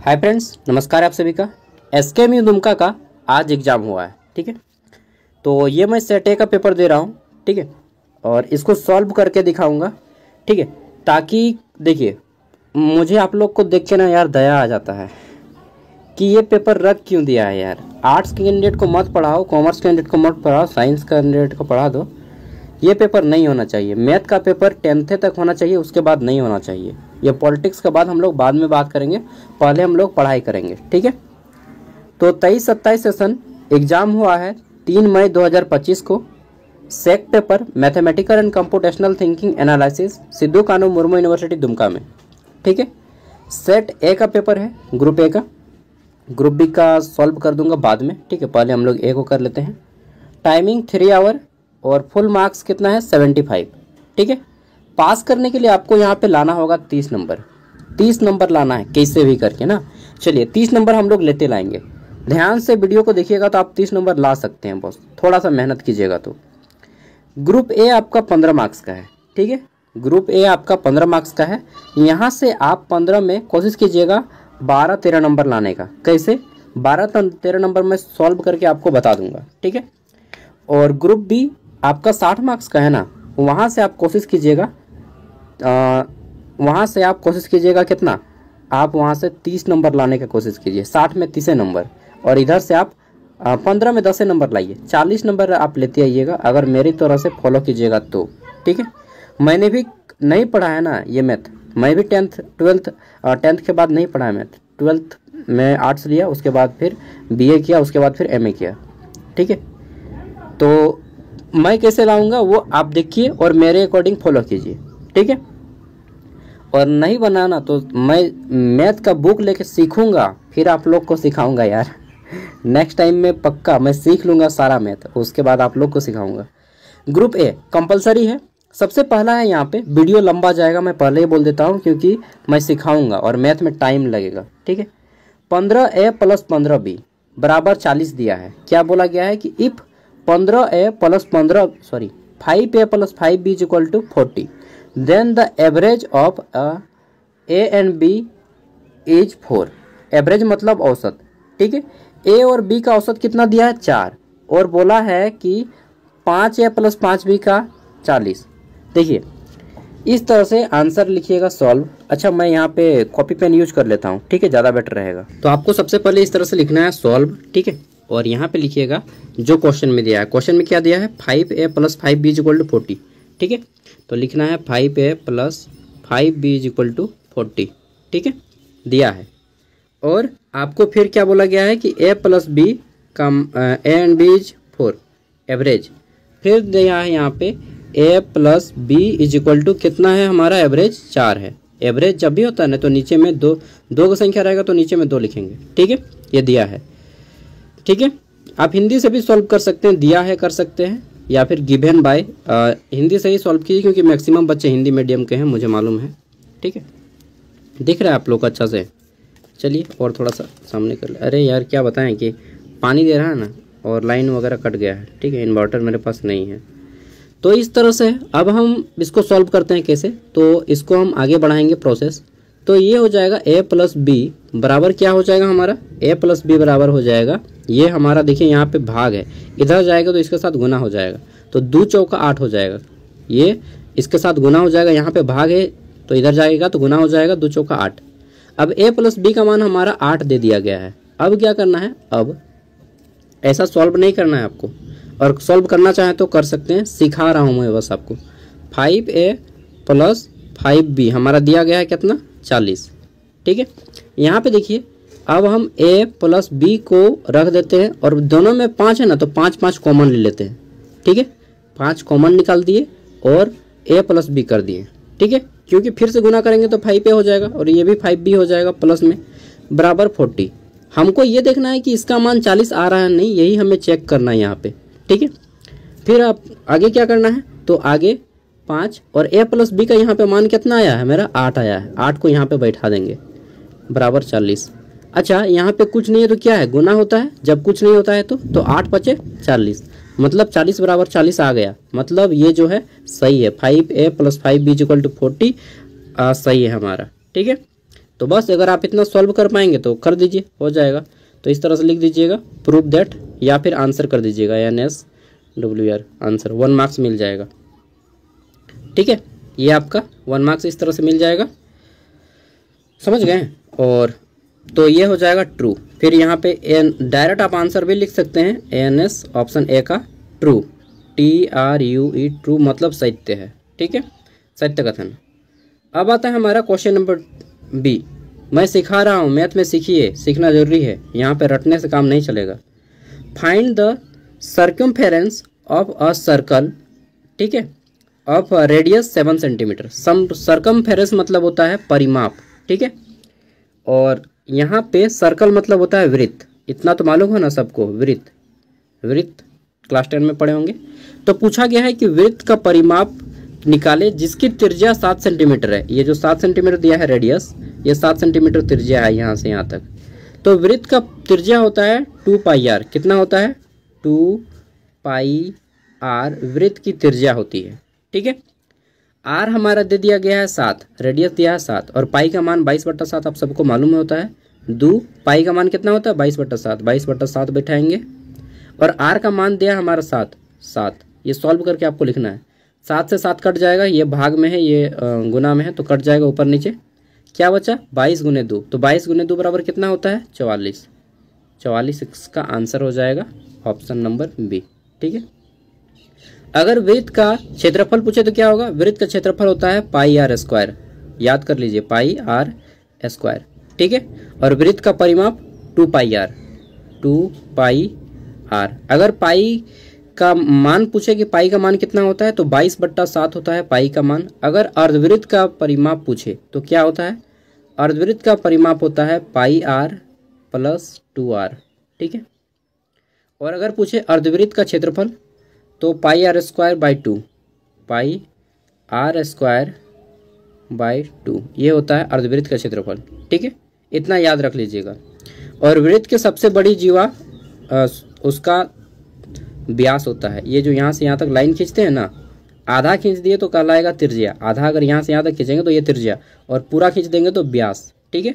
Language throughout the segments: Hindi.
हाय फ्रेंड्स, नमस्कार आप सभी का। एसकेएमयू दुमका का आज एग्ज़ाम हुआ है, ठीक है। तो ये मैं सेट ए का पेपर दे रहा हूँ, ठीक है, और इसको सॉल्व करके दिखाऊंगा, ठीक है, ताकि देखिए मुझे आप लोग को देख के ना यार दया आ जाता है कि ये पेपर रख क्यों दिया है यार। आर्ट्स के कैंडिडेट को मत पढ़ाओ, कॉमर्स कैंडिडेट को मत पढ़ाओ, साइंस कैंडिडेट को पढ़ा दो। ये पेपर नहीं होना चाहिए। मैथ का पेपर 10th तक होना चाहिए, उसके बाद नहीं होना चाहिए। ये पॉलिटिक्स के बाद हम लोग बाद में बात करेंगे, पहले हम लोग पढ़ाई करेंगे, ठीक है। तो 23-27 सेशन एग्ज़ाम हुआ है 3 मई 2025 को। Sec paper mathematical and computational thinking analysis, Sidhu Kanhu Murmu university Dumka में, ठीक है। सेट ए का पेपर है, ग्रुप ए का। ग्रुप बी का सॉल्व कर दूंगा बाद में, ठीक है। पहले हम लोग ए को कर लेते हैं। टाइमिंग 3 आवर और फुल मार्क्स कितना है 75, ठीक है। पास करने के लिए आपको यहाँ पे लाना होगा 30 नंबर। 30 नंबर लाना है कैसे भी करके ना। चलिए 30 नंबर हम लोग लेते लाएंगे। ध्यान से वीडियो को देखिएगा तो आप 30 नंबर ला सकते हैं, बस थोड़ा सा मेहनत कीजिएगा तो। ग्रुप ए आपका 15 मार्क्स का है, ठीक है। ग्रुप ए आपका 15 मार्क्स का है। यहाँ से आप 15 में कोशिश कीजिएगा 12-13 नंबर लाने का। कैसे 12-13 नंबर में सॉल्व करके आपको बता दूंगा, ठीक है। और ग्रुप बी आपका 60 मार्क्स का है ना, वहाँ से आप कोशिश कीजिएगा कितना, आप वहाँ से 30 नंबर लाने का कोशिश कीजिए। 60 में 30 नंबर और इधर से आप 15 में 10 नंबर लाइए। 40 नंबर आप लेते आइएगा अगर मेरी तरह से फॉलो कीजिएगा तो, ठीक है। मैंने भी नहीं पढ़ा है ना ये मैथ, मैं भी 10th के बाद नहीं पढ़ा है मैथ। 12th में आर्ट्स लिया, उसके बाद फिर बीए किया, उसके बाद फिर एमए किया, ठीक है। तो मैं कैसे लाऊंगा वो आप देखिए और मेरे अकॉर्डिंग फॉलो कीजिए, ठीक है। और नहीं बनाना तो मैं मैथ का बुक लेके सीखूंगा, फिर आप लोग को सिखाऊंगा यार। नेक्स्ट टाइम में पक्का मैं सीख लूँगा सारा मैथ, उसके बाद आप लोग को सिखाऊंगा। ग्रुप ए कंपलसरी है। सबसे पहला है, यहाँ पे वीडियो लंबा जाएगा, मैं पहले ही बोल देता हूँ क्योंकि मैं सिखाऊंगा और मैथ में टाइम लगेगा, ठीक है। 15A + 15B बराबर 40 दिया है। क्या बोला गया है कि if 5A + 5B = 40, then the average of A and B is 4। Average मतलब औसत, ठीक है। ए और बी का औसत कितना दिया है 4, और बोला है कि 5A + 5B का 40। देखिए इस तरह से आंसर लिखिएगा सॉल्व। अच्छा मैं यहाँ पे कॉपी पेन यूज कर लेता हूँ, ठीक है, ज़्यादा बेटर रहेगा। तो आपको सबसे पहले इस तरह से लिखना है सॉल्व, ठीक है। और यहाँ पे लिखिएगा जो क्वेश्चन में दिया है। क्वेश्चन में क्या दिया है 5A + 5B = 40, ठीक है। तो लिखना है 5A + 5B = 40, ठीक है, दिया है। और आपको फिर क्या बोला गया है कि A + B का A and B is 4 average. फिर दिया है यहाँ पे A + B = कितना है हमारा एवरेज 4 है। एवरेज जब भी होता है ना तो नीचे में दो का संख्या रहेगा तो नीचे में 2 लिखेंगे, ठीक है। ये दिया है, ठीक है। आप हिंदी से भी सॉल्व कर सकते हैं, दिया है कर सकते हैं, या फिर गिवन बाय। हिंदी से ही सॉल्व कीजिए क्योंकि मैक्सिमम बच्चे हिंदी मीडियम के हैं, मुझे मालूम है, ठीक है। दिख रहा है आप लोग अच्छा से। चलिए और थोड़ा सा सामने कर ले। अरे यार क्या बताएं कि पानी दे रहा है ना और लाइन वगैरह कट गया है, ठीक है। इन्वर्टर मेरे पास नहीं है। तो इस तरह से अब हम इसको सॉल्व करते हैं कैसे, तो इसको हम आगे बढ़ाएंगे प्रोसेस। तो ये हो जाएगा A + B बराबर क्या हो जाएगा हमारा, A + B बराबर हो जाएगा, ये हमारा देखिए यहाँ पे भाग है, इधर जाएगा तो इसके साथ गुना हो जाएगा, तो 2 चौका 8 हो जाएगा। ये इसके साथ गुना हो जाएगा, यहाँ पे भाग है तो इधर जाएगा तो गुना हो जाएगा, 2 चौका 8। अब A + B का मान हमारा 8 दे दिया गया है। अब क्या करना है, अब ऐसा सॉल्व नहीं करना है आपको, और सॉल्व करना चाहें तो कर सकते हैं, सिखा रहा हूँ मैं बस आपको। 5A + 5B हमारा दिया गया है कितना 40, ठीक है। यहाँ पे देखिए अब हम A + B को रख देते हैं और दोनों में 5 है ना तो 5-5 कॉमन ले लेते हैं, ठीक है। 5 कॉमन निकाल दिए और A + B कर दिए, ठीक है। क्योंकि फिर से गुना करेंगे तो 5A हो जाएगा और ये भी 5B हो जाएगा प्लस में बराबर 40। हमको ये देखना है कि इसका मान 40 आ रहा है नहीं, यही हमें चेक करना है यहाँ पे, ठीक है। फिर आप आगे क्या करना है, तो आगे 5 और A + B का यहाँ पे मान कितना आया है, मेरा 8 आया है। 8 को यहाँ पे बैठा देंगे बराबर 40। अच्छा यहाँ पे कुछ नहीं है तो क्या है, गुना होता है। जब कुछ नहीं होता है तो 8 × 5 = 40, मतलब 40 बराबर 40 आ गया। मतलब ये जो है सही है, 5A + 5B = 40 सही है हमारा, ठीक है। तो बस अगर आप इतना सॉल्व कर पाएंगे तो कर दीजिए, हो जाएगा। तो इस तरह से लिख दीजिएगा प्रूव दैट, या फिर आंसर कर दीजिएगा NSWR आंसर, 1 मार्क्स मिल जाएगा। ठीक है, ये आपका 1 मार्क्स इस तरह से मिल जाएगा, समझ गए। और तो ये हो जाएगा ट्रू। फिर यहाँ पे डायरेक्ट आप आंसर भी लिख सकते हैं ANS ऑप्शन ए का ट्रू, TRUE ट्रू मतलब सत्य है। ठीक है, सत्य कथन। अब आता है हमारा क्वेश्चन नंबर बी। मैं सिखा रहा हूँ, मैथ में सीखिए, सीखना जरूरी है, यहाँ पे रटने से काम नहीं चलेगा। Find the circumference of a circle, ठीक है, ऑफ रेडियस 7 सेंटीमीटर। सर्कमफेरेंस मतलब होता है परिमाप, ठीक है, और यहाँ पे सर्कल मतलब होता है वृत्त। इतना तो मालूम है ना सबको, वृत्त, वृत्त क्लास 10 में पढ़े होंगे। तो पूछा गया है कि वृत्त का परिमाप निकाले जिसकी त्रिज्या 7 सेंटीमीटर है। ये जो 7 सेंटीमीटर दिया है रेडियस, ये 7 सेंटीमीटर त्रिज्या है यहाँ से यहाँ तक। तो वृत्त का त्रिज्या होता है 2 पाई आर। कितना होता है? 2 पाई आर वृत्त की त्रिज्या होती है। ठीक है, आर हमारा दे दिया गया है 7, रेडियस दिया है 7, और पाई का मान 22/7 आप सबको मालूम होता है। 2 पाई का मान कितना होता है? 22/7, 22/7 बैठाएंगे, और आर का मान दिया हमारा 7। ये सॉल्व करके आपको लिखना है। 7 से 7 कट जाएगा, ये भाग में है, ये गुना में है, तो कट जाएगा ऊपर नीचे। क्या बचा? 22 × 2। तो 22 × 2 बराबर कितना होता है? 44। 44 इसका आंसर हो जाएगा ऑप्शन नंबर बी। ठीक है, अगर वृत्त का क्षेत्रफल पूछे तो क्या होगा? वृत्त का क्षेत्रफल होता है पाई आर स्क्वायर, याद कर लीजिए, पाई आर स्क्वायर। ठीक है, और वृत्त का परिमाप 2 पाई आर, 2 पाई आर। अगर पाई का मान पूछे कि पाई का मान कितना होता है, तो 22/7 होता है पाई का मान। अगर अर्धवृत्त का परिमाप पूछे तो क्या होता है? अर्धवृत्त का परिमाप होता है पाई आर प्लस 2r। ठीक है, और अगर पूछे अर्धवृत्त का क्षेत्रफल तो pi r square by 2, pi r square by 2, ये होता है अर्धवृत्त का क्षेत्रफल। ठीक है, इतना याद रख लीजिएगा। और वृत्त के सबसे बड़ी जीवा उसका व्यास होता है। ये जो यहाँ से यहाँ तक लाइन खींचते हैं ना, आधा खींच दिए तो कहलाएगा त्रिज्या, आधा अगर यहाँ से यहाँ तक खींचेंगे तो ये त्रिज्या, और पूरा खींच देंगे तो व्यास। ठीक है,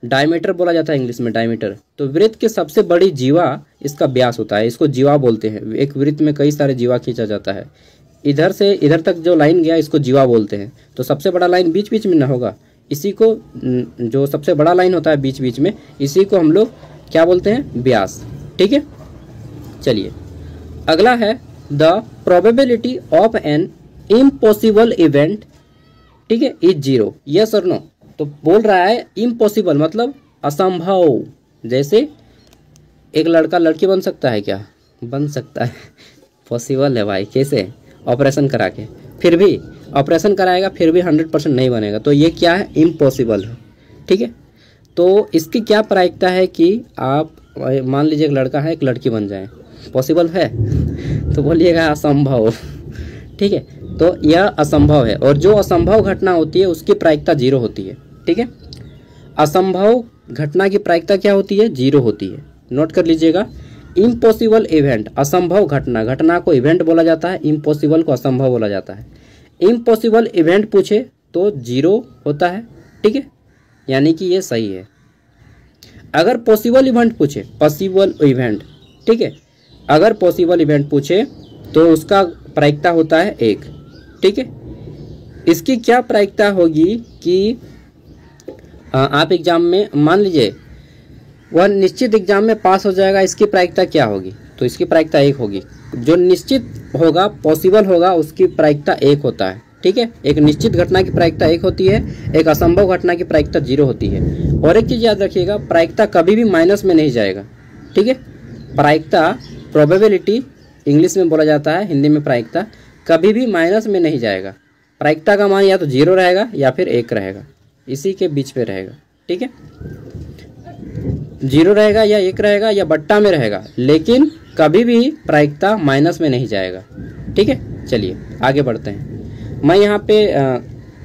डायमीटर बोला जाता है इंग्लिश में, डायमीटर। तो वृत्त के सबसे बड़ी जीवा इसका व्यास होता है, इसको जीवा बोलते हैं। एक वृत्त में कई सारे जीवा खींचा जाता है। इधर से इधर तक जो लाइन गया इसको जीवा बोलते हैं। तो सबसे बड़ा लाइन बीच बीच में ना होगा, इसी को, जो सबसे बड़ा लाइन होता है बीच बीच में, इसी को हम लोग क्या बोलते हैं? व्यास। ठीक है, चलिए अगला है the probability of an impossible event, ठीक है, इज 0, यस और नो। तो बोल रहा है इम्पॉसिबल मतलब असंभव। जैसे एक लड़का लड़की बन सकता है क्या? बन सकता है, पॉसिबल है भाई। कैसे? ऑपरेशन करा के। फिर भी ऑपरेशन कराएगा फिर भी 100% नहीं बनेगा, तो ये क्या है? इम्पॉसिबल है। ठीक है, तो इसकी क्या प्रायिकता है कि आप मान लीजिए एक लड़का है एक लड़की बन जाए, पॉसिबल है? तो बोलिएगा असंभव। ठीक है, तो यह असंभव है, और जो असंभव घटना होती है उसकी प्रायिकता 0 होती है। ठीक है, असंभव घटना की प्रायिकता क्या होती है? 0 होती है। नोट कर लीजिएगा, इम्पॉसिबल इवेंट, असंभव घटना, घटना को इवेंट बोला जाता है, इम्पॉसिबल को असंभव बोला जाता है। इम्पॉसिबल इवेंट पूछे तो 0 होता है। ठीक है, यानी कि ये सही है। अगर पॉसिबल इवेंट पूछे, पॉसिबल इवेंट, ठीक है, अगर पॉसिबल इवेंट पूछे तो उसका प्रायिकता होता है 1। ठीक है, इसकी क्या प्रायिकता होगी कि आप एग्जाम में मान लीजिए वह निश्चित एग्जाम में पास हो जाएगा, इसकी प्रायिकता क्या होगी? तो इसकी प्रायिकता 1 होगी। जो निश्चित होगा, पॉसिबल होगा, उसकी प्रायिकता 1 होता है। ठीक है, एक निश्चित घटना की प्रायिकता 1 होती है, एक असंभव घटना की प्रायिकता 0 होती है। और एक चीज़ याद रखिएगा, प्रायिकता कभी भी माइनस में नहीं जाएगा। ठीक है, प्रायिकता, प्रोबेबिलिटी इंग्लिश में बोला जाता है, हिंदी में प्रायिकता, कभी भी माइनस में नहीं जाएगा। प्रायिकता का मान या तो 0 रहेगा या फिर 1 रहेगा, इसी के बीच पे रहेगा। ठीक है, 0 रहेगा या 1 रहेगा या बट्टा में रहेगा, लेकिन कभी भी प्रायिकता माइनस में नहीं जाएगा। ठीक है, चलिए आगे बढ़ते हैं। मैं यहाँ पे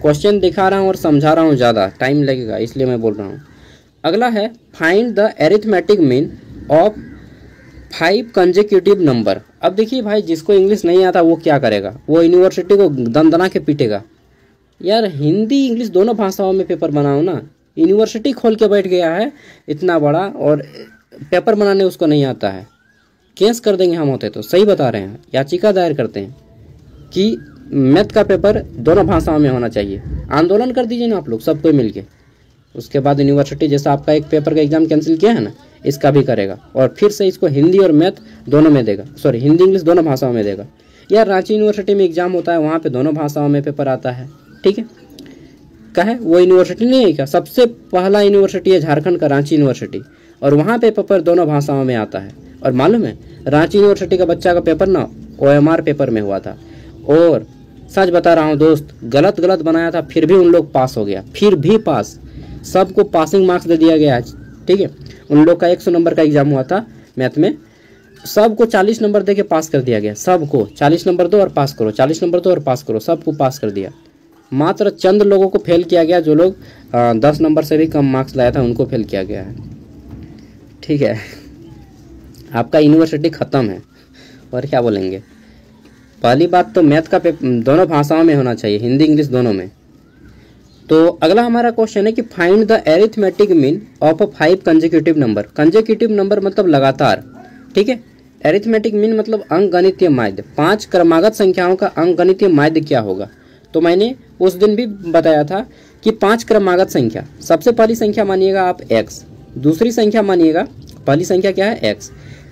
क्वेश्चन दिखा रहा हूँ और समझा रहा हूँ, ज़्यादा टाइम लगेगा इसलिए मैं बोल रहा हूँ। अगला है find the arithmetic mean of 5 consecutive number. अब देखिए भाई, जिसको इंग्लिश नहीं आता वो क्या करेगा? वो यूनिवर्सिटी को दंदना के पीटेगा। यार हिंदी इंग्लिश दोनों भाषाओं में पेपर बनाओ ना, यूनिवर्सिटी खोल के बैठ गया है इतना बड़ा, और पेपर बनाने उसको नहीं आता है। केस कर देंगे हम होते तो, सही बता रहे हैं, याचिका दायर करते हैं कि मैथ का पेपर दोनों भाषाओं में होना चाहिए। आंदोलन कर दीजिए ना आप लोग सब कोई मिल के। उसके बाद यूनिवर्सिटी जैसा आपका एक पेपर का एग्जाम कैंसिल किया है ना, इसका भी करेगा और फिर से इसको हिंदी और मैथ दोनों में देगा, सॉरी हिंदी इंग्लिश दोनों भाषाओं में देगा। यार रांची यूनिवर्सिटी में एग्जाम होता है, वहाँ पे दोनों भाषाओं में पेपर आता है, ठीक है। कहे वो यूनिवर्सिटी नहीं है क्या, सबसे पहला यूनिवर्सिटी है झारखंड का रांची यूनिवर्सिटी, और वहाँ पे पेपर दोनों भाषाओं में आता है। और मालूम है रांची यूनिवर्सिटी का बच्चा का पेपर ना OMR पेपर में हुआ था, और सच बता रहा हूँ दोस्त, गलत बनाया था, फिर भी उन लोग पास हो गया, फिर भी पास, सबको पासिंग मार्क्स दे दिया गया है, ठीक है। उन लोग का 100 नंबर का एग्जाम हुआ था मैथ में, सबको 40 नंबर दे के पास कर दिया गया, सबको 40 नंबर दो और पास करो, 40 नंबर दो और पास करो, सबको पास कर दिया। मात्र चंद लोगों को फेल किया गया, जो लोग 10 नंबर से भी कम मार्क्स लाया था उनको फेल किया गया है, ठीक है। आपका यूनिवर्सिटी ख़त्म है, और क्या बोलेंगे। पहली बात तो मैथ का दोनों भाषाओं में होना चाहिए, हिंदी इंग्लिश दोनों में। तो अगला हमारा क्वेश्चन है कि find the arithmetic mean of 5 consecutive number. Consecutive number मतलब लगातार, ठीक है। एरिथमेटिक मीन मतलब अंकगणितीय माध्य। 5 क्रमागत संख्याओं का अंकगणितीय माध्य क्या होगा। तो मैंने उस दिन भी बताया था कि 5 क्रमागत संख्या, सबसे पहली संख्या मानिएगा आप x, दूसरी संख्या मानिएगा, पहली संख्या क्या है x,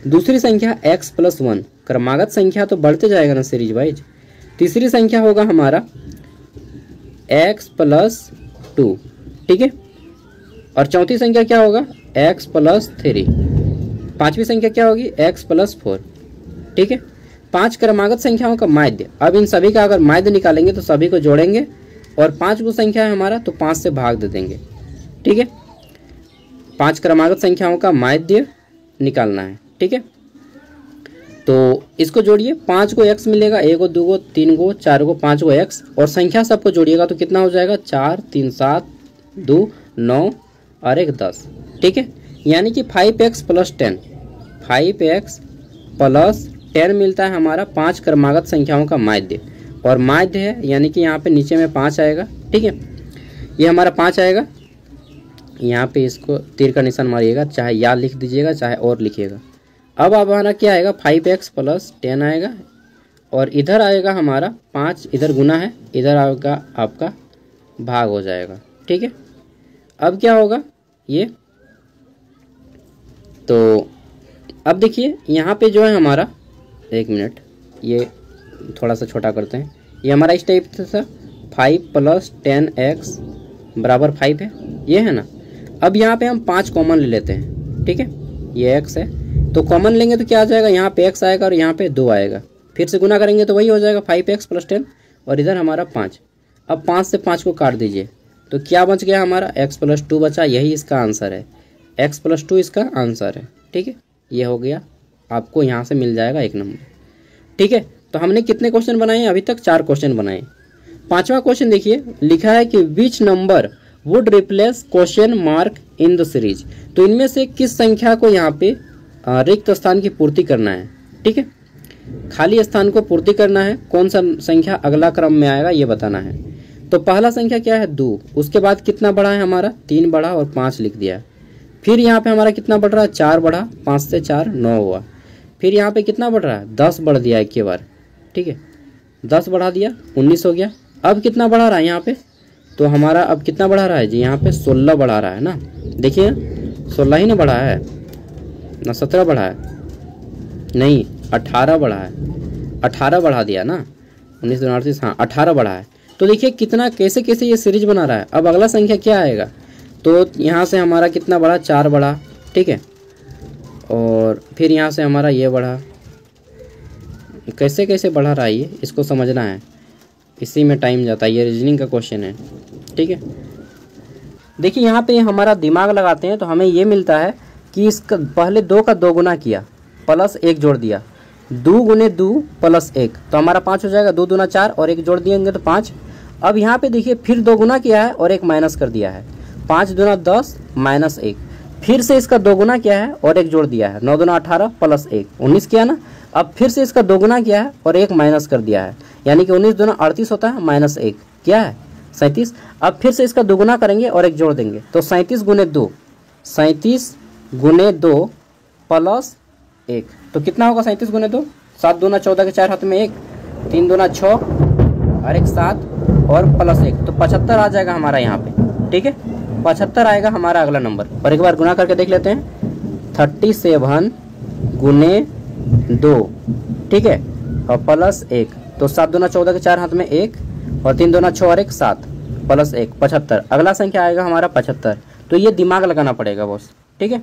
दूसरी संख्या x + 1, क्रमागत संख्या तो बढ़ते जाएगा ना सीरीज वाइज। तीसरी संख्या होगा हमारा x + 2, ठीक है। और चौथी संख्या क्या होगा x + 3, पांचवी संख्या क्या होगी x + 4, ठीक है। 5 क्रमागत संख्याओं का माध्य। अब इन सभी का अगर माध्य निकालेंगे तो सभी को जोड़ेंगे, और 5 को संख्या है हमारा तो 5 से भाग दे देंगे, ठीक है। 5 क्रमागत संख्याओं का माध्य निकालना है, ठीक है। तो इसको जोड़िए, 5 को x मिलेगा, 1 को 2 को 3 को 4 को 5 को x, और संख्या सबको जोड़िएगा तो कितना हो जाएगा 4 3 7 2 9 और 1 10, ठीक है। यानी कि 5x + 10, 5x + 10 मिलता है हमारा 5 क्रमागत संख्याओं का माध्य। और माध्य है यानी कि यहाँ पे नीचे में 5 आएगा, ठीक है। ये हमारा 5 आएगा, यहाँ पे इसको तीर का निशान मारिएगा, चाहे या लिख दीजिएगा चाहे और लिखिएगा। अब हमारा क्या आएगा 5x + 10 आएगा, और इधर आएगा हमारा 5, इधर गुना है, इधर आएगा आपका भाग हो जाएगा, ठीक है। अब क्या होगा ये, तो अब देखिए यहाँ पे जो है हमारा, एक मिनट ये थोड़ा सा छोटा करते हैं, ये हमारा इस टाइप से 5 + 10x = 5 है, ये है ना। अब यहाँ पे हम 5 कॉमन ले लेते हैं, ठीक है। ये x है तो कॉमन लेंगे तो क्या आ जाएगा, यहाँ पे x आएगा और यहाँ पे 2 आएगा, फिर से गुना करेंगे तो वही हो जाएगा 5x + 10, और इधर हमारा 5। अब 5 से 5 को काट दीजिए तो क्या बच गया हमारा x + 2 बचा, यही इसका आंसर है, x + 2 इसका आंसर है, ठीक है। ये हो गया, आपको यहाँ से मिल जाएगा 1 नंबर, ठीक है। तो हमने कितने क्वेश्चन बनाए हैं अभी तक, 4 क्वेश्चन बनाए। 5वां क्वेश्चन देखिए, लिखा है कि which number would replace (?) In the series. तो इनमें से किस संख्या को यहाँ पे रिक्त स्थान की पूर्ति करना है, ठीक है। खाली स्थान को पूर्ति करना है, कौन सा संख्या अगला क्रम में आएगा ये बताना है। तो पहला संख्या क्या है 2, उसके बाद कितना बढ़ा है हमारा 3 बढ़ा और 5 लिख दिया। फिर यहाँ पे हमारा कितना बढ़ रहा है 4 बढ़ा, 5 से 4 9 हुआ। फिर यहाँ पे कितना बढ़ रहा है 10 बढ़ दिया एक के बार, ठीक है, 10 बढ़ा दिया 19 हो गया। अब कितना बढ़ा रहा है यहाँ पे, तो हमारा अब कितना बढ़ा रहा है जी, यहाँ पे 16 बढ़ा रहा है ना, देखिए 16 ही ना बढ़ा है ना, 17 बढ़ा है नहीं, 18 बढ़ा है, 18 बढ़ा दिया ना, 19 2 38, हाँ 18 बढ़ा है। तो देखिए कितना कैसे कैसे ये सीरीज बना रहा है। अब अगला संख्या क्या आएगा, तो यहाँ से हमारा कितना बढ़ा 4 बढ़ा, ठीक है, और फिर यहाँ से हमारा ये बढ़ा, कैसे कैसे बढ़ा रहा है ये, इसको समझना है, इसी में टाइम जाता है, ये रीजनिंग का क्वेश्चन है, ठीक है। देखिए यहाँ पे हमारा दिमाग लगाते हैं तो हमें ये मिलता है कि इसका पहले 2 का 2 गुना किया प्लस 1 जोड़ दिया, 2 × 2 + 1 तो हमारा 5 हो जाएगा, 2 दूना 4 और 1 जोड़ दिएंगे तो 5। अब यहाँ पे देखिए फिर 2 गुना किया है और 1 माइनस कर दिया है, 5 दूना 10 - 1, फिर से इसका 2 गुना किया है और 1 जोड़ दिया है, 9 दूना 18 + 1 19 किया ना। अब फिर से इसका 2 गुना किया है और 1 माइनस कर दिया है, यानी कि 19 दूना 38 होता है -1 क्या है 37। अब फिर से इसका दोगुना करेंगे और एक जोड़ देंगे, तो 37 गुने 2, 37 गुने 2 प्लस 1, तो कितना होगा 37 गुने 2, 7 दूना 14 के 4 हाथ में 1, 3 दूना 6 और 1 7 और प्लस 1, तो 75 आ जाएगा हमारा यहाँ पे। ठीक है, 75 आएगा हमारा अगला नंबर। और एक बार गुना करके देख लेते हैं, 37 गुने 2, ठीक है, और प्लस 1, तो 7 दूना 14 के 4 हाथ में 1 और 3 दूना 6 और 1 7 प्लस 1 75। अगला संख्या आएगा हमारा 75। तो ये दिमाग लगाना पड़ेगा बॉस। ठीक है,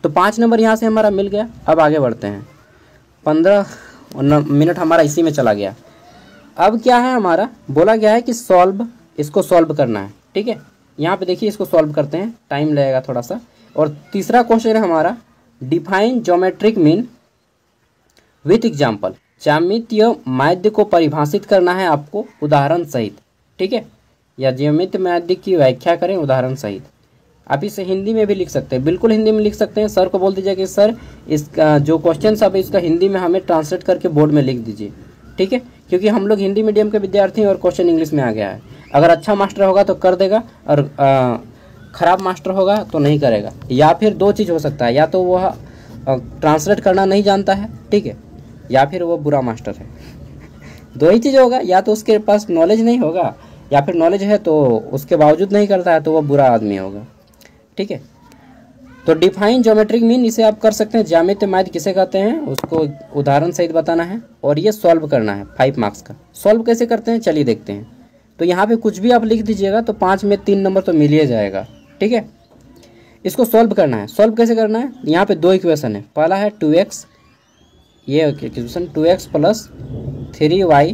तो 5 नंबर यहाँ से हमारा मिल गया। अब आगे बढ़ते हैं, 15 मिनट हमारा इसी में चला गया। अब क्या है हमारा, बोला गया है कि इसको सॉल्व करना है। ठीक है, यहाँ पे देखिए इसको सॉल्व करते हैं, टाइम लगेगा थोड़ा सा। और तीसरा क्वेश्चन है हमारा, define geometric mean with example. ज्यामितीय माध्य को परिभाषित करना है आपको उदाहरण सहित। ठीक है, या ज्यामितीय माध्य की व्याख्या करें उदाहरण सहित। आप इसे हिंदी में भी लिख सकते हैं, बिल्कुल हिंदी में लिख सकते हैं। सर को बोल दीजिए कि सर इसका जो क्वेश्चन सब है इसका हिंदी में हमें ट्रांसलेट करके बोर्ड में लिख दीजिए। ठीक है, क्योंकि हम लोग हिंदी मीडियम के विद्यार्थी हैं और क्वेश्चन इंग्लिश में आ गया है। अगर अच्छा मास्टर होगा तो कर देगा और ख़राब मास्टर होगा तो नहीं करेगा। या फिर दो चीज़ हो सकता है, या तो वह ट्रांसलेट करना नहीं जानता है, ठीक है, या फिर वो बुरा मास्टर है। दो ही चीज़ होगा, या तो उसके पास नॉलेज नहीं होगा, या फिर नॉलेज है तो उसके बावजूद नहीं करता है तो वो बुरा आदमी होगा। ठीक है, तो डिफाइन ज्योमेट्रिक मीन इसे आप कर सकते हैं। ज्यामितीय माध्य किसे कहते हैं उसको उदाहरण सहित बताना है और ये सॉल्व करना है 5 मार्क्स का। सॉल्व कैसे करते हैं चलिए देखते हैं। तो यहाँ पे कुछ भी आप लिख दीजिएगा तो 5 में 3 नंबर तो मिल ही जाएगा। ठीक है, इसको सॉल्व करना है। सॉल्व कैसे करना है, यहाँ पे 2 इक्वेशन है। पहला है 2x, ये इक्वेशन 2x प्लस 3y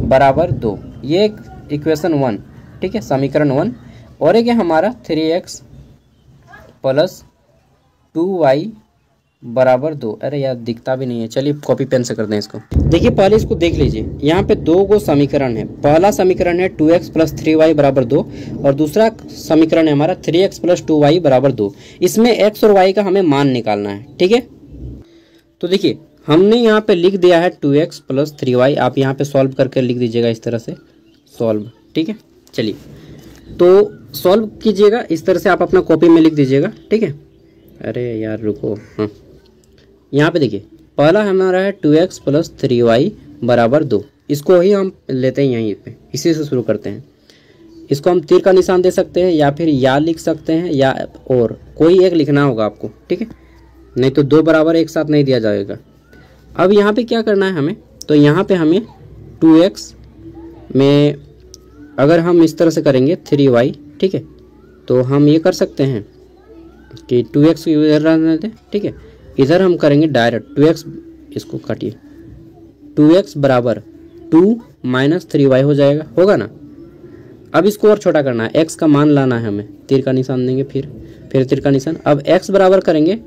बराबर 2, ये इक्वेशन 1। ठीक है, समीकरण 1। और एक है हमारा 3x प्लस 2y बराबर 2। अरे यार दिखता भी नहीं है, चलिए कॉपी पेन से कर दें इसको। देखिए पहले इसको देख लीजिए, यहाँ पे 2 गो समीकरण है। पहला समीकरण है 2x प्लस 3y बराबर 2 और दूसरा समीकरण है हमारा 3x प्लस 2y बराबर 2। इसमें x और y का हमें मान निकालना है। ठीक है, तो देखिए हमने यहाँ पे लिख दिया है 2x प्लस 3y। आप यहाँ पे सॉल्व करके लिख दीजिएगा इस तरह से, सॉल्व। ठीक है, चलिए तो सॉल्व कीजिएगा इस तरह से, आप अपना कॉपी में लिख दीजिएगा। ठीक है, अरे यार रुको, हाँ यहाँ पे देखिए पहला हमारा है 2x प्लस 3y बराबर 2। इसको ही हम लेते हैं यहीं पे, इसी से शुरू करते हैं। इसको हम तीर का निशान दे सकते हैं या फिर या लिख सकते हैं, या और कोई एक लिखना होगा आपको। ठीक है, नहीं तो 2 बराबर एक साथ नहीं दिया जाएगा। अब यहाँ पे क्या करना है हमें, तो यहाँ पे हमें 2x में अगर हम इस तरह से करेंगे 3y, ठीक है, तो हम ये कर सकते हैं कि 2x इधर रहने दें। ठीक है, इधर हम करेंगे डायरेक्ट 2x, इसको काटिए, 2x बराबर 2 माइनस 3y हो जाएगा, होगा ना। अब इसको और छोटा करना है, x का मान लाना है हमें, तीर का निशान देंगे, फिर तीर का निशान। अब x बराबर करेंगे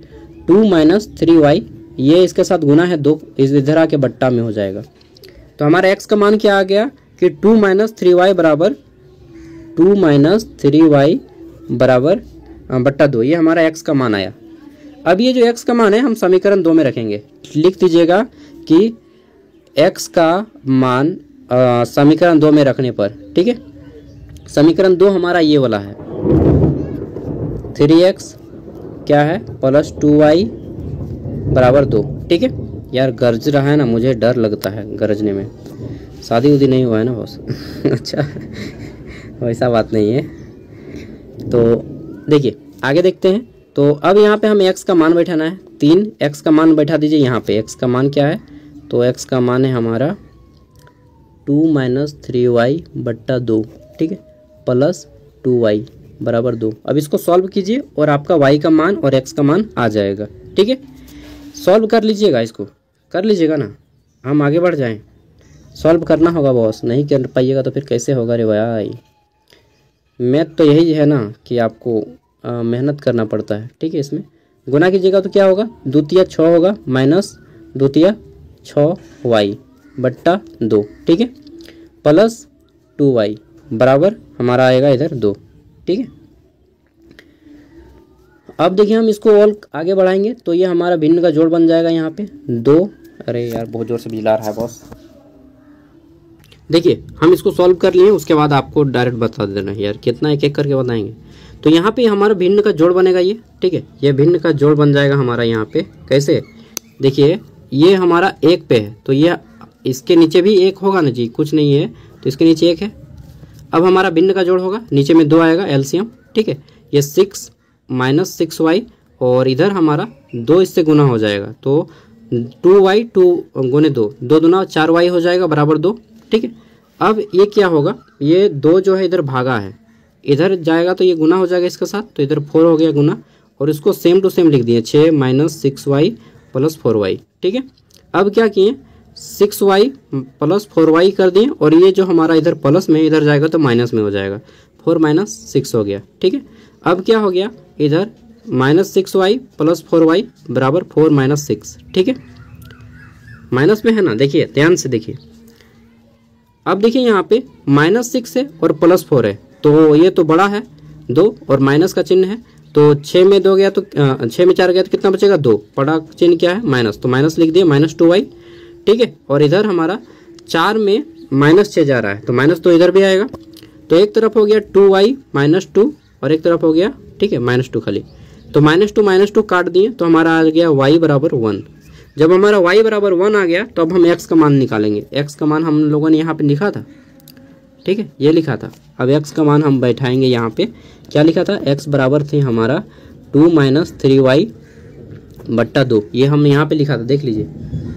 2 माइनस 3y, ये इसके साथ गुना है 2, इधर आके बट्टा में हो जाएगा। तो हमारा x का मान क्या आ गया कि 2 माइनस 3y बराबर 2 माइनस 3y बराबर बट्टा 2, ये हमारा x का मान आया। अब ये जो x का मान है हम समीकरण 2 में रखेंगे। लिख दीजिएगा कि x का मान समीकरण 2 में रखने पर, ठीक है, समीकरण 2 हमारा ये वाला है, 3x क्या है प्लस 2y बराबर 2। ठीक है, यार गरज रहा है ना, मुझे डर लगता है गरजने में, शादी उदी नहीं हुआ है ना बॉस। अच्छा वैसा बात नहीं है। तो देखिए आगे देखते हैं। तो अब यहाँ पे हमें x का मान बैठाना है, 3 x का मान बैठा दीजिए यहाँ पे। x का मान क्या है, तो x का मान है हमारा 2 माइनस 3y बट्टा 2, ठीक है, प्लस 2y बराबर 2। अब इसको सॉल्व कीजिए और आपका y का मान और x का मान आ जाएगा। ठीक है, सॉल्व कर लीजिएगा, इसको कर लीजिएगा ना, हम आगे बढ़ जाएं। सॉल्व करना होगा बॉस, नहीं कर पाइएगा तो फिर कैसे होगा रे भाई। मैथ तो यही है ना कि आपको मेहनत करना पड़ता है। ठीक है, इसमें गुना कीजिएगा तो क्या होगा, 2 तिया 6 होगा, माइनस 2 तिया 6y बट्टा 2, ठीक है, प्लस 2y बराबर हमारा आएगा इधर 2। ठीक है, अब देखिए हम इसको और आगे बढ़ाएंगे तो ये हमारा भिन्न का जोड़ बन जाएगा यहाँ पे 2। अरे यार बहुत ज़ोर से बिजला रहा है बॉस। देखिए हम इसको सॉल्व कर लिए, उसके बाद आपको डायरेक्ट बता देना यार, कितना एक एक करके बताएंगे। तो यहाँ पे हमारा भिन्न का जोड़ बनेगा ये, ठीक है, ये भिन्न का जोड़ बन जाएगा हमारा यहाँ पे। कैसे, देखिए ये हमारा एक पे है, तो ये इसके नीचे भी एक होगा ना जी, कुछ नहीं है तो इसके नीचे एक है। अब हमारा भिन्न का जोड़ होगा, नीचे में 2 आएगा एलसीएम, ठीक है, ये 6 माइनस 6y और इधर हमारा 2 इससे गुना हो जाएगा, तो 2y 2 गुने 2, 2 दूना 4y हो जाएगा बराबर 2, ठीक है। अब ये क्या होगा, ये 2 जो है इधर भागा है, इधर जाएगा तो ये गुना हो जाएगा इसके साथ, तो इधर 4 हो गया गुना, और इसको सेम टू सेम लिख दिए 6 माइनस 6y प्लस 4y, ठीक है। अब क्या किए, 6y प्लस 4y कर दिए, और ये जो हमारा इधर प्लस में इधर जाएगा तो माइनस में हो जाएगा, 4 माइनस 6 हो गया, ठीक है। अब क्या हो गया, इधर माइनस 6y प्लस 4y बराबर 4 माइनस 6, ठीक है, माइनस में है ना, देखिए ध्यान से देखिए। अब देखिए यहाँ पे माइनस 6 है और प्लस 4 है, तो ये तो बड़ा है 2 और माइनस का चिन्ह है, तो 6 में 2 गया तो 6 में 4 गया तो कितना बचेगा 2, बड़ा चिन्ह क्या है माइनस, तो माइनस लिख दिया माइनस 2y, ठीक है। और इधर हमारा 4 में माइनस 6 जा रहा है, तो माइनस तो इधर भी आएगा, तो एक तरफ हो गया 2y माइनस 2 और एक तरफ हो गया, ठीक है, माइनस 2 खाली, तो माइनस टू काट दिए तो हमारा आ गया y बराबर 1। जब हमारा y बराबर 1 आ गया तो अब हम x का मान निकालेंगे। x का मान हम लोगों ने यहाँ पे लिखा था, ठीक है, ये लिखा था। अब x का मान हम बैठाएंगे यहाँ पे, क्या लिखा था, x बराबर थे हमारा 2 माइनस 3y बट्टा 2, ये हम यहाँ पे लिखा था, देख लीजिए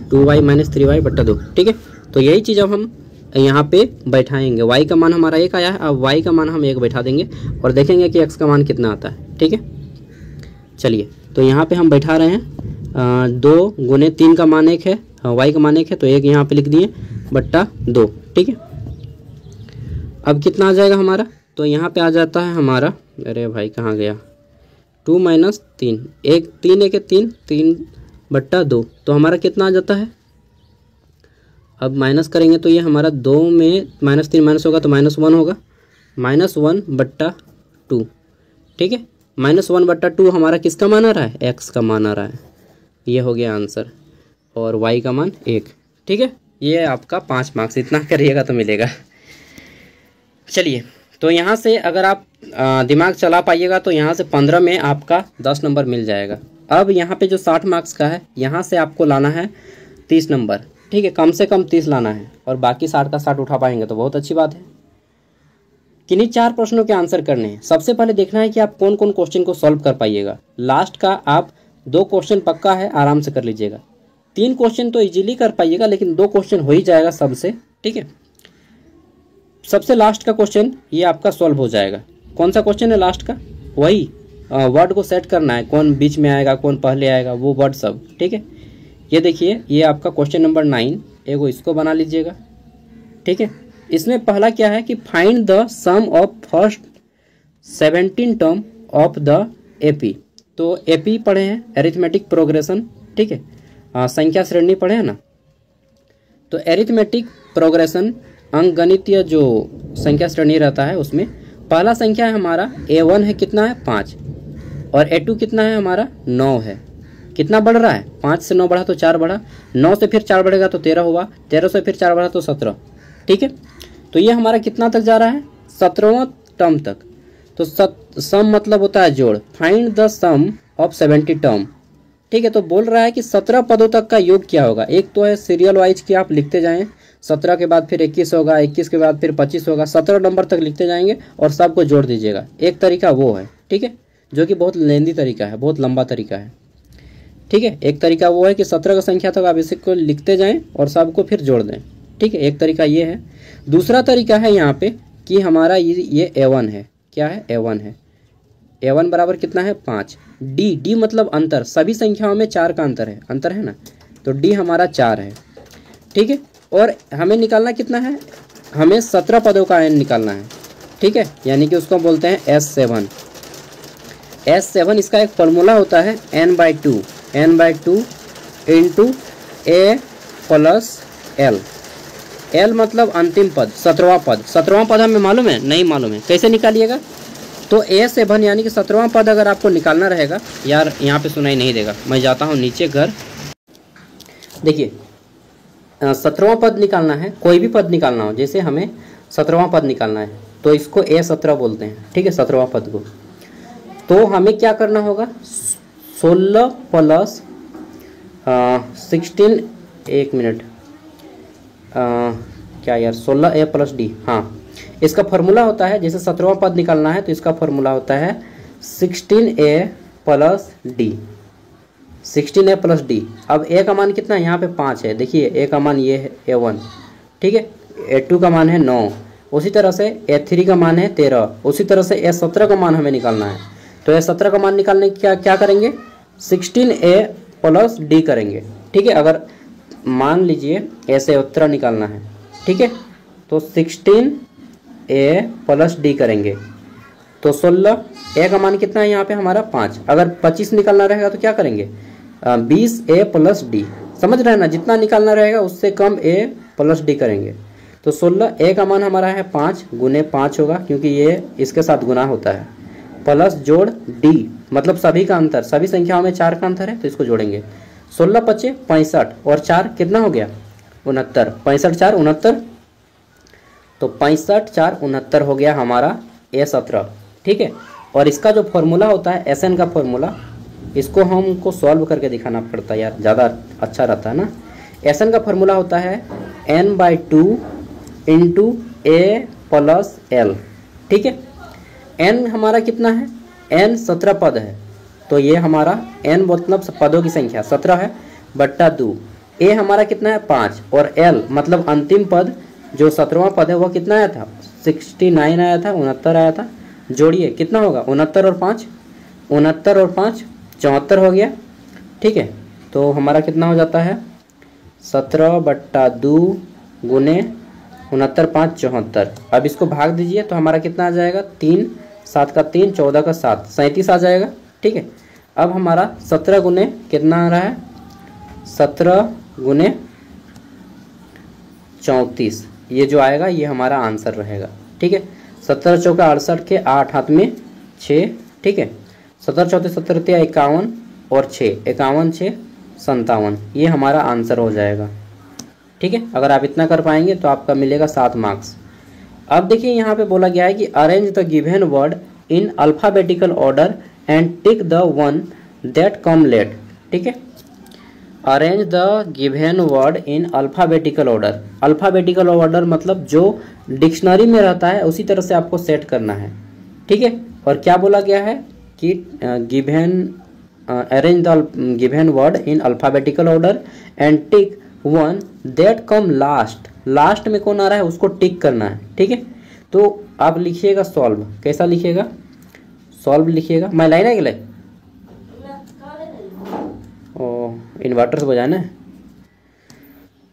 2y माइनस 3y बट्टा 2, ठीक है। तो यही चीज़ अब हम यहाँ पे बैठाएंगे, y का मान हमारा 1 आया है, अब y का मान हम 1 बैठा देंगे और देखेंगे कि x का मान कितना आता है, ठीक है। चलिए तो यहाँ पे हम बैठा रहे हैं 2 गुने 3 का मान 1 है, y का मान 1 है, तो 1 यहाँ पे लिख दिए बट्टा 2, ठीक है। अब कितना आ जाएगा हमारा, तो यहाँ पे आ जाता है हमारा, अरे भाई कहाँ गया, 2 माइनस 3, 1 3 1 3 3 बट्टा 2, तो हमारा कितना आ जाता है। अब माइनस करेंगे तो ये हमारा 2 में माइनस 3 माइनस होगा तो माइनस 1 होगा, माइनस 1 बट्टा 2, ठीक है। माइनस 1 बट्टा 2 हमारा किसका मान आ रहा है, x का मान आ रहा है, ये हो गया आंसर, और y का मान 1, ठीक है। ये आपका 5 मार्क्स, इतना करिएगा तो मिलेगा। चलिए तो यहाँ से अगर आप दिमाग चला पाइएगा तो यहाँ से 15 में आपका 10 नंबर मिल जाएगा। अब यहाँ पे जो 60 मार्क्स का है, यहाँ से आपको लाना है 30 नंबर, ठीक है, कम से कम 30 लाना है, और बाकी 60 का 60 उठा पाएंगे तो बहुत अच्छी बात है। किन्हीं 4 प्रश्नों के आंसर करने हैं। सबसे पहले देखना है कि आप कौन कौन क्वेश्चन को सॉल्व कर पाइएगा। लास्ट का आप 2 क्वेश्चन पक्का है, आराम से कर लीजिएगा। 3 क्वेश्चन तो इजीली कर पाइएगा, लेकिन 2 क्वेश्चन हो ही जाएगा सबसे, ठीक है। सबसे लास्ट का क्वेश्चन ये आपका सॉल्व हो जाएगा। कौन सा क्वेश्चन है लास्ट का, वही वर्ड को सेट करना है, कौन बीच में आएगा कौन पहले आएगा वो वर्ड सब, ठीक है। ये देखिए ये आपका क्वेश्चन नंबर 9, एगो इसको बना लीजिएगा, ठीक है। इसमें पहला क्या है कि find the sum of first 17 term of the AP. तो एपी पढ़े हैं, एरिथमेटिक प्रोग्रेशन, ठीक है, संख्या श्रेणी पढ़े हैं ना। तो एरिथमेटिक प्रोग्रेशन अंकगणितीय जो संख्या श्रेणी रहता है उसमें पहला संख्या है हमारा A1 है, कितना है 5, और A2 कितना है हमारा 9 है। कितना बढ़ रहा है, 5 से 9 बढ़ा तो 4 बढ़ा, 9 से फिर 4 बढ़ेगा तो 13 हुआ, 13 से फिर 4 बढ़ा तो 17, ठीक है। तो ये हमारा कितना तक जा रहा है, 17वां टर्म तक। तो सम मतलब होता है जोड़, find the sum of 70 term, ठीक है। तो बोल रहा है कि 17 पदों तक का योग क्या होगा। एक तो है सीरियल वाइज कि आप लिखते जाएं, 17 के बाद फिर 21 होगा, 21 के बाद फिर 25 होगा, 17 नंबर तक लिखते जाएंगे और सबको जोड़ दीजिएगा। एक तरीका वो है, ठीक है, जो कि बहुत लेंदी तरीका है, बहुत लंबा तरीका है, ठीक है। एक तरीका वो है कि 17 का संख्या तक आप इसको लिखते जाएं और सबको फिर जोड़ दें, ठीक है। एक तरीका ये है। दूसरा तरीका है यहाँ पे कि हमारा ये A1 है, क्या है A1 है, A1 बराबर कितना है 5, D मतलब अंतर, सभी संख्याओं में 4 का अंतर है ना, तो D हमारा 4 है, ठीक है। और हमें निकालना कितना है, हमें 17 पदों का n निकालना है, ठीक है, यानी कि उसको बोलते हैं S7। S7 इसका एक फॉर्मूला होता है n/2 into A plus L। L मतलब अंतिम पद, 17वां पद हमें मालूम है, नहीं मालूम है, कैसे निकालिएगा। तो A7 यानी कि 17वां पद अगर आपको निकालना रहेगा, यार यहाँ पे सुनाई नहीं देगा, मैं जाता हूँ नीचे घर। देखिए 17वां पद निकालना है, कोई भी पद निकालना हो, जैसे हमें 17वां पद निकालना है तो इसको A17 बोलते हैं, ठीक है, 17वां पद को। तो हमें क्या करना होगा, 16 प्लस 16, एक मिनट, क्या यार, 16A प्लस डी, हाँ, इसका फॉर्मूला होता है, जैसे 17वां पद निकालना है तो इसका फॉर्मूला होता है 16A plus D, 16A plus D. अब A का मान कितना है, यहाँ पे 5 है, देखिए A का मान ये है A1, ठीक है, A2 का मान है 9, उसी तरह से A3 का मान है 13, उसी तरह से A17 का मान हमें निकालना है। तो A17 का मान निकालने की क्या करेंगे, 16A प्लस डी करेंगे, ठीक है। अगर मान लीजिए A17 निकालना है, ठीक है, तो 16A प्लस डी करेंगे तो 16, A का मान कितना है यहाँ पे हमारा 5, अगर 25 निकालना रहेगा तो क्या करेंगे, 20A प्लस डी, समझ रहे हैं ना, जितना निकालना रहेगा उससे कम A प्लस डी करेंगे। तो 16A का मान हमारा है 5 गुने 5 होगा, क्योंकि ये इसके साथ गुना होता है, प्लस जोड़ डी, मतलब सभी का अंतर, सभी संख्याओं में 4 का अंतर है तो इसको जोड़ेंगे। 16 पचे 65 और 4 कितना हो गया, 69, 65 4 69, तो 65 4 69 हो गया हमारा A17, ठीक है। और इसका जो फॉर्मूला होता है SN का फॉर्मूला, इसको हमको सॉल्व करके दिखाना पड़ता है यार, ज़्यादा अच्छा रहता है ना। SN का फॉर्मूला होता है n/2 into A plus L, ठीक है। n हमारा कितना है, n 17 पद है, तो ये हमारा n मतलब पदों की संख्या 17 है बट्टा 2, A हमारा कितना है 5, और L मतलब अंतिम पद जो 17वां पद है वो कितना आया था, 69 आया था, 69 आया था, जोड़िए कितना होगा, 69 और 5, 69 और 5 74 हो गया, ठीक है। तो हमारा कितना हो जाता है 17 बट्टा 2 गुने 69 5 74। अब इसको भाग दीजिए तो हमारा कितना आ जाएगा, 3 7 का 3 14 का 7 37 आ जाएगा, ठीक है। अब हमारा 17 गुने कितना आ रहा है, 17 गुने 34, ये जो आएगा ये हमारा आंसर रहेगा, ठीक है। 17 चौका 68 के 8 हाथ में 6, ठीक है, 17 चौथे 17 51 और 6 51 6 57, ये हमारा आंसर हो जाएगा, ठीक है। अगर आप इतना कर पाएंगे तो आपका मिलेगा 7 मार्क्स। अब देखिए यहाँ पे बोला गया है कि arrange the given word in alphabetical order and tick the one that come late, ठीक है। Arrange the given word in alphabetical order, alphabetical order मतलब जो डिक्शनरी में रहता है उसी तरह से आपको सेट करना है, ठीक है। और क्या बोला गया है कि given arrange the given word in alphabetical order and tick one that come last, last में कौन आ रहा है उसको टिक करना है, ठीक है। तो आप लिखिएगा सॉल्व, कैसा लिखिएगा, सॉल्व लिखिएगा, मैं लाइन है गए ओ इन्वर्टर से बजाना है,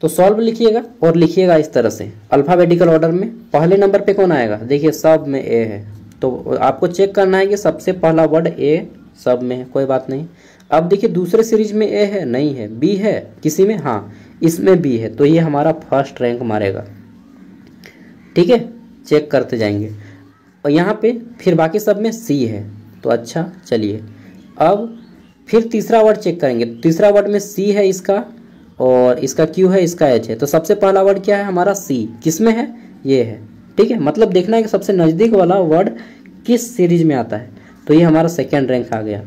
तो सॉल्व लिखिएगा और लिखिएगा इस तरह से, अल्फाबेटिकल ऑर्डर में पहले नंबर पे कौन आएगा, देखिए सब में A है, तो आपको चेक करना है कि सबसे पहला वर्ड A सब में है, कोई बात नहीं। अब देखिए दूसरे सीरीज में A है, नहीं है, B है किसी में, हाँ इसमें B है, तो ये हमारा फर्स्ट रैंक मारेगा, ठीक है, चेक करते जाएंगे। और यहाँ पे फिर बाकी सब में C है, तो अच्छा चलिए अब फिर तीसरा वर्ड चेक करेंगे, तीसरा वर्ड में C है इसका, और इसका Q है, इसका H है, तो सबसे पहला वर्ड क्या है हमारा C, किस में है, ये है, ठीक है। मतलब देखना है कि सबसे नज़दीक वाला वर्ड किस सीरीज में आता है, तो ये हमारा सेकेंड रैंक आ गया।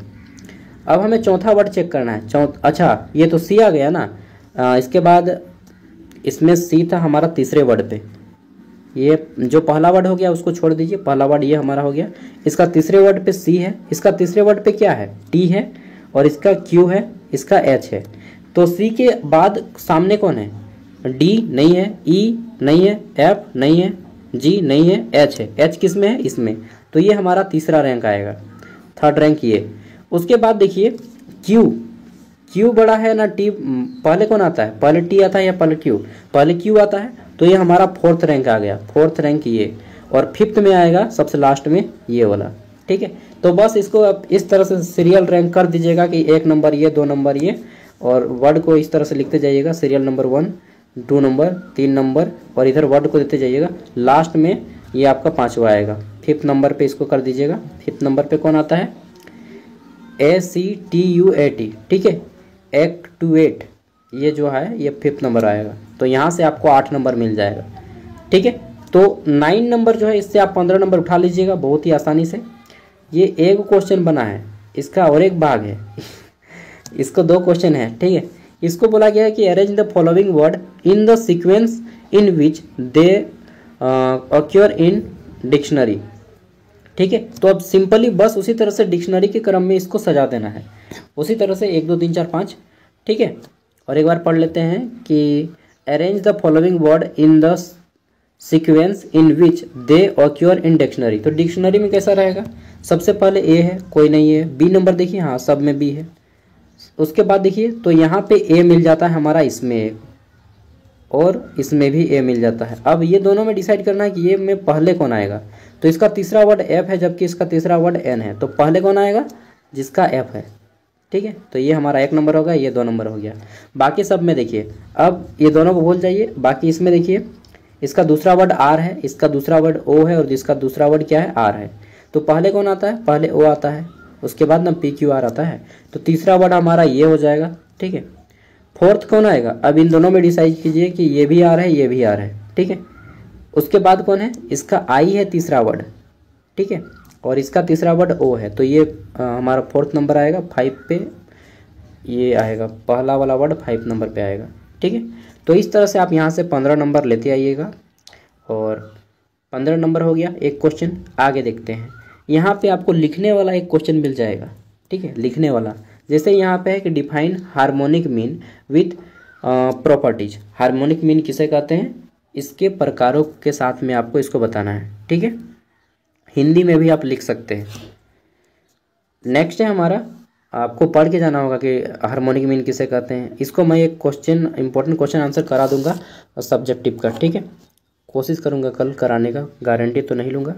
अब हमें चौथा वर्ड चेक करना है, अच्छा ये तो C आ गया ना, इसके बाद इसमें C था हमारा तीसरे वर्ड पे, ये जो पहला वर्ड हो गया उसको छोड़ दीजिए, पहला वर्ड ये हमारा हो गया, इसका तीसरे वर्ड पे C है, इसका तीसरे वर्ड पे क्या है T है, और इसका Q है, इसका H है। तो C के बाद सामने कौन है, D नहीं है, E नहीं है, F नहीं है, G नहीं है, H है, H किस में है, इसमें, तो ये हमारा तीसरा रैंक आएगा, थर्ड रैंक ये। उसके बाद देखिए Q बड़ा है ना T, पहले कौन आता है, पहले T आता है या पहले Q, पहले Q आता है, तो ये हमारा फोर्थ रैंक आ गया, फोर्थ रैंक ये, और फिफ्थ में आएगा सबसे लास्ट में ये वाला, ठीक है। तो बस इसको आप इस तरह से सीरियल रैंक कर दीजिएगा कि 1 नंबर ये, 2 नंबर ये, और वर्ड को इस तरह से लिखते जाइएगा, सीरियल नंबर 1 2 नंबर 3 नंबर, और इधर वर्ड को देते जाइएगा, लास्ट में ये आपका 5वां आएगा, फिफ्थ नंबर पे इसको कर दीजिएगा। फिफ्थ नंबर पे कौन आता है, ACTUAT, ठीक है, एक्टुएट, ये जो है ये 5th नंबर आएगा, तो यहाँ से आपको 8 नंबर मिल जाएगा। ठीक है, तो 9 नंबर जो है इससे आप 15 नंबर उठा लीजिएगा बहुत ही आसानी से। ये एक क्वेश्चन बना है, इसका और एक भाग है इसको 2 क्वेश्चन है। ठीक है, इसको बोला गया है कि arrange the following word in the sequence in which they occur in dictionary. ठीक है, तो अब सिंपली बस उसी तरह से डिक्शनरी के क्रम में इसको सजा देना है, उसी तरह से 1 2 3 4 5। ठीक है, और एक बार पढ़ लेते हैं कि arrange the following word in the sequence in which they occur in dictionary. तो डिक्शनरी में कैसा रहेगा, सबसे पहले ए है, कोई नहीं है। बी नंबर देखिए, हाँ सब में बी है। उसके बाद देखिए तो यहाँ पे ए मिल जाता है हमारा, इसमें और इसमें भी ए मिल जाता है। अब ये दोनों में डिसाइड करना है कि ये में पहले कौन आएगा। तो इसका तीसरा वर्ड एफ है जबकि इसका तीसरा वर्ड एन है, तो पहले कौन आएगा, जिसका एफ है। ठीक है, तो ये हमारा 1 नंबर होगा, ये 2 नंबर हो गया। बाकी सब में देखिए, अब ये दोनों को भूल जाइए। बाकी इसमें देखिए इसका दूसरा वर्ड आर है, इसका दूसरा वर्ड ओ है और जिसका दूसरा वर्ड क्या है, आर है। तो पहले कौन आता है, पहले ओ आता है, उसके बाद ना पी क्यू आर आता है। तो तीसरा वर्ड हमारा ये हो जाएगा। ठीक है, 4th कौन आएगा, अब इन दोनों में डिसाइड कीजिए कि ये भी आर है, ये भी आर है। ठीक है, उसके बाद कौन है, इसका आई है तीसरा वर्ड। ठीक है, और इसका तीसरा वर्ड ओ है, तो ये हमारा 4th नंबर आएगा, 5 पे ये आएगा, पहला वाला वर्ड 5 नंबर पे आएगा। ठीक है, तो इस तरह से आप यहाँ से 15 नंबर लेते आइएगा और 15 नंबर हो गया एक क्वेश्चन। आगे देखते हैं, यहाँ पे आपको लिखने वाला एक क्वेश्चन मिल जाएगा। ठीक है, लिखने वाला जैसे यहाँ पे है कि define harmonic mean with properties. Harmonic mean किसे कहते हैं, इसके प्रकारों के साथ में आपको इसको बताना है। ठीक है, हिंदी में भी आप लिख सकते हैं। नेक्स्ट है हमारा, आपको पढ़ के जाना होगा कि हार्मोनिक मीन किसे कहते हैं। इसको मैं एक क्वेश्चन, इंपॉर्टेंट क्वेश्चन आंसर करा दूंगा सब्जेक्टिव का। ठीक है, कोशिश करूंगा कल कराने का, गारंटी तो नहीं लूँगा।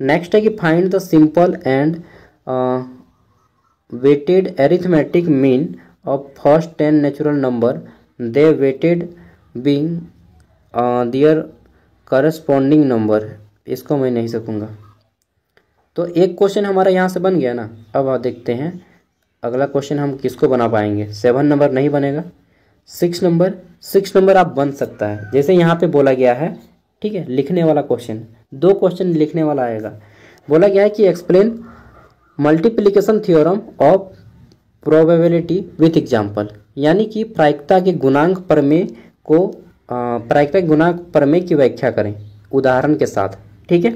नेक्स्ट है कि find the simple and weighted arithmetic mean of first 10 natural number, they weighted being their corresponding number. इसको मैं नहीं सकूँगा। तो एक क्वेश्चन हमारा यहाँ से बन गया ना। अब आप देखते हैं अगला क्वेश्चन हम किसको बना पाएंगे। 7 नंबर नहीं बनेगा, 6 नंबर आप बन सकता है। जैसे यहाँ पे बोला गया है, ठीक है, लिखने वाला क्वेश्चन, 2 क्वेश्चन लिखने वाला आएगा। बोला गया है कि explain multiplication theorem of probability with example, यानी कि प्रायिकता के गुणांक प्रमेय को प्रायिकता के गुणांक प्रमेय की व्याख्या करें उदाहरण के साथ। ठीक है,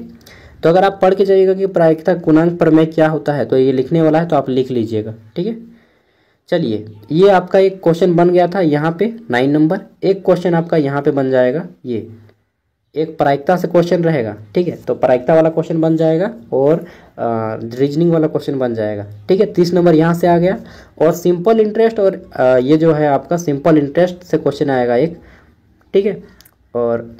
तो अगर आप पढ़ के जाइएगा कि प्रायिकता गुणांक प्रमेय क्या होता है, तो ये लिखने वाला है, तो आप लिख लीजिएगा। ठीक है, चलिए ये आपका एक क्वेश्चन बन गया था यहाँ पे 9 नंबर। एक क्वेश्चन आपका यहाँ पे बन जाएगा, ये एक प्रायिकता से क्वेश्चन रहेगा। ठीक है, तो प्रायिकता वाला क्वेश्चन बन जाएगा और रीजनिंग वाला क्वेश्चन बन जाएगा। ठीक है, 30 नंबर यहाँ से आ गया। और सिंपल इंटरेस्ट और ये जो है आपका सिंपल इंटरेस्ट से क्वेश्चन आएगा एक। ठीक है, और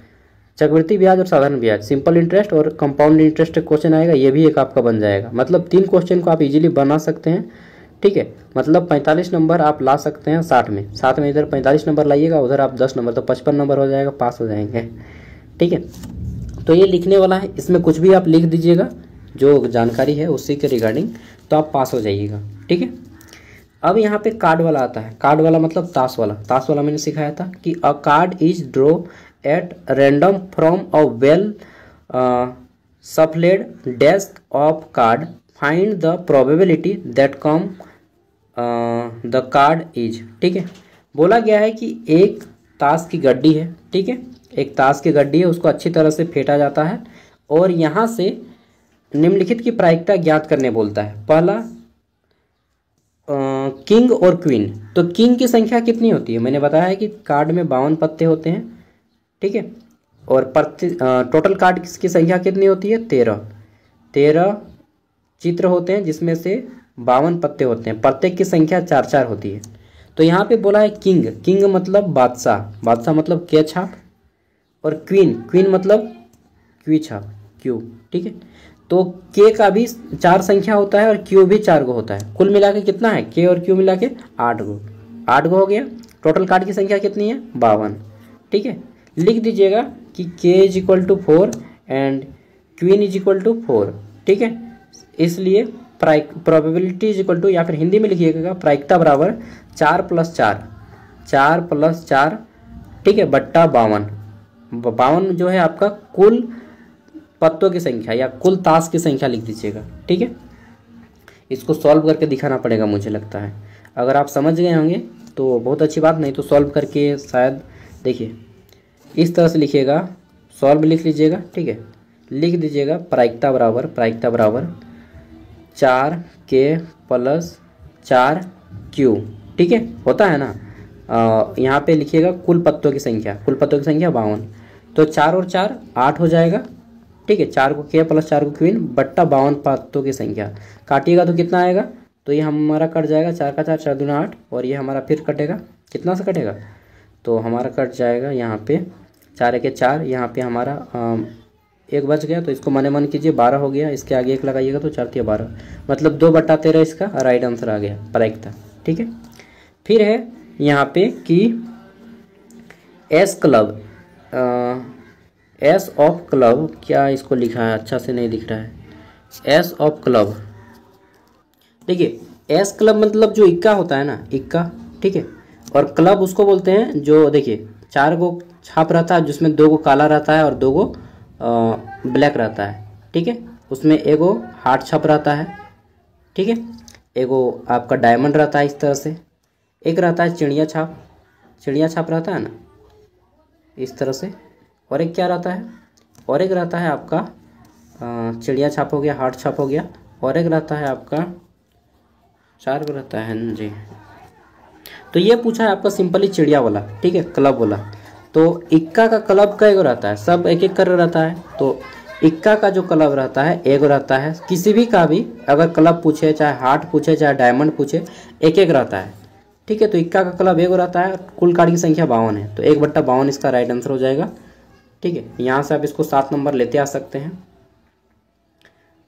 चक्रवृद्धि ब्याज और साधारण ब्याज, सिंपल इंटरेस्ट और कंपाउंड इंटरेस्ट क्वेश्चन आएगा, ये भी एक आपका बन जाएगा। मतलब 3 क्वेश्चन को आप इजीली बना सकते हैं। ठीक है, मतलब 45 नंबर आप ला सकते हैं 60 में इधर 45 नंबर लाइएगा, उधर आप 10 नंबर, तो 55 नंबर हो जाएगा, पास हो जाएंगे। ठीक है, तो ये लिखने वाला है, इसमें कुछ भी आप लिख दीजिएगा जो जानकारी है उसी के रिगार्डिंग, तो आप पास हो जाइएगा। ठीक है, अब यहाँ पे कार्ड वाला आता है। कार्ड वाला मतलब ताश वाला मैंने सिखाया था कि a card is draw at random from a well shuffled deck of card, find the probability that come the card is. ठीक है, बोला गया है कि एक ताश की गड्डी है। ठीक है, एक ताश की गड्डी है, उसको अच्छी तरह से फेंटा जाता है और यहाँ से निम्नलिखित की प्रायिकता ज्ञात करने बोलता है। पहला किंग और क्वीन। तो किंग की संख्या कितनी होती है, मैंने बताया है कि कार्ड में 52 पत्ते होते हैं। ठीक है, और टोटल कार्ड की संख्या कितनी होती है, 13 चित्र होते हैं जिसमें से 52 पत्ते होते हैं, प्रत्येक की संख्या 4 होती है। तो यहाँ पे बोला है किंग मतलब बादशाह मतलब के छाप, और क्वीन मतलब क्यू छाप, क्यू। ठीक है, तो के का भी 4 संख्या होता है और क्यू भी 4 गो होता है। कुल मिला के कितना है, के और क्यू मिला के 8 गो हो गया। टोटल कार्ड की संख्या कितनी है, 52। ठीक है, लिख दीजिएगा कि K is equal to 4 and queen is equal to 4। ठीक है, इसलिए प्रोबेबिलिटी इज इक्वल टू, या फिर हिंदी में लिखिएगा प्रायिकता बराबर 4 + 4। 4 + 4, ठीक है, बट्टा 52। 52 जो है आपका कुल पत्तों की संख्या या कुल ताश की संख्या लिख दीजिएगा, ठीक है। इसको सॉल्व करके दिखाना पड़ेगा मुझे लगता है। अगर आप समझ गए होंगे तो बहुत अच्छी बात, नहीं तो सॉल्व करके शायद, देखिए इस तरह से लिखिएगा, सॉल्व लिख लीजिएगा, ठीक है। लिख दीजिएगा प्रायिकता बराबर 4k + 4q, ठीक है, होता है ना। यहाँ पे लिखिएगा कुल पत्तों की संख्या, कुल पत्तों की संख्या 52, तो 4 और 4 8 हो जाएगा, ठीक है। 4 को k + 4 को क्वीन बट्टा 52 पत्तों की संख्या, काटिएगा तो कितना आएगा, तो ये हमारा कट जाएगा 4 का 4, 4 दूना 8, और ये हमारा फिर कटेगा, कितना से कटेगा, तो हमारा कट जाएगा यहाँ पे 4 के 4, यहाँ पे हमारा 1 बच गया, तो इसको मने मन कीजिए 12 हो गया, इसके आगे 1 लगाइएगा तो 4 × 12, मतलब 2/13 इसका राइट आंसर आ गया प्रायिकता, ठीक है। फिर है यहाँ पे कि S club, S of club, क्या इसको लिखा है, अच्छा से नहीं दिख रहा है, एस ऑफ क्लब, देखिए एस क्लब मतलब जो इक्का होता है ना, इक्का, ठीक है, और क्लब उसको बोलते हैं जो, देखिए 4 को छाप रहता है जिसमें 2 को काला रहता है और 2 को ब्लैक रहता है, ठीक है। उसमें एगो हार्ट छाप रहता है, ठीक है, एगो आपका डायमंड रहता है इस तरह से, एक रहता है चिड़िया छाप, चिड़िया छाप रहता है ना इस तरह से, और एक क्या रहता है, और एक रहता है आपका चिड़िया छाप हो गया, हार्ट छाप हो गया, और एक रहता है आपका 4 को रहता है जी। तो ये पूछा है आपका सिंपली चिड़िया वाला, ठीक है, क्लब वाला। तो इक्का का क्लब का एगो रहता है, सब एक एक कर रहता है, तो इक्का का जो क्लब रहता है एगो रहता है, किसी भी का भी अगर क्लब पूछे, चाहे हार्ट पूछे, चाहे डायमंड पूछे, एक एक रहता है, ठीक है। तो इक्का का क्लब एगो रहता है, कुल कार्ड की संख्या 52 है, तो 1/52 इसका राइट आंसर हो जाएगा, ठीक है। यहाँ से आप इसको 7 नंबर लेते आ सकते हैं।